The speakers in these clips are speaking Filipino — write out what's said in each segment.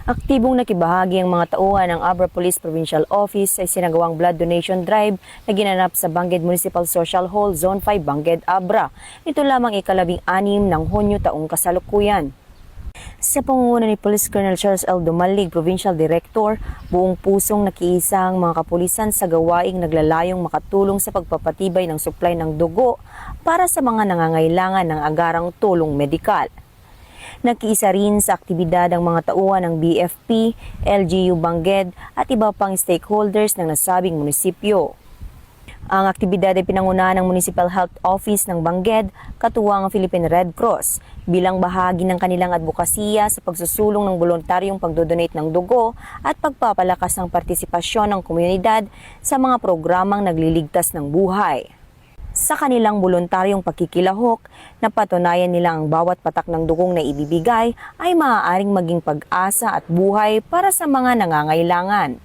Aktibong nakibahagi ang mga tauhan ng Abra Police Provincial Office sa isinagawang blood donation drive na ginanap sa Bangged Municipal Social Hall, Zone 5, Bangged, Abra. Ito lamang ika-16 ng Hunyo taong kasalukuyan. Sa pangunguna ni Police Colonel Charles L. Dumalig, Provincial Director, buong pusong nakiisa ang mga kapulisan sa gawaing naglalayong makatulong sa pagpapatibay ng supply ng dugo para sa mga nangangailangan ng agarang tulong medikal. Nakiisa rin sa aktibidad ang mga tauhan ng BFP, LGU Bangged at iba pang stakeholders ng nasabing munisipyo. Ang aktibidad ay pinangunahan ng Municipal Health Office ng Bangged, katuwang ang Philippine Red Cross, bilang bahagi ng kanilang advokasya sa pagsusulong ng voluntaryong pagdodonate ng dugo at pagpapalakas ng partisipasyon ng komunidad sa mga programang nagliligtas ng buhay. Sa kanilang voluntaryong pagkikilahok, napatunayan nila ang bawat patak ng dugong na ibibigay ay maaaring maging pag-asa at buhay para sa mga nangangailangan.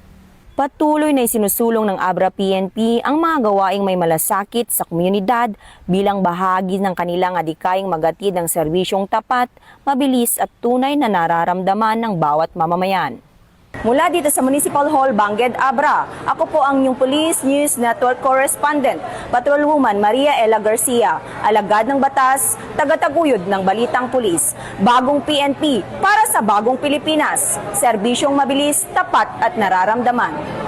Patuloy na isinusulong ng Abra PNP ang mga gawaing may malasakit sa komunidad bilang bahagi ng kanilang adikayang magatid ng serbisyong tapat, mabilis at tunay na nararamdaman ng bawat mamamayan. Mula dito sa Municipal Hall, Bangged, Abra, ako po ang inyong Police News Network Correspondent, Patrolwoman Maria Ella Garcia, alagad ng batas, tagataguyod ng balitang pulis. Bagong PNP para sa bagong Pilipinas, serbisyong mabilis, tapat at nararamdaman.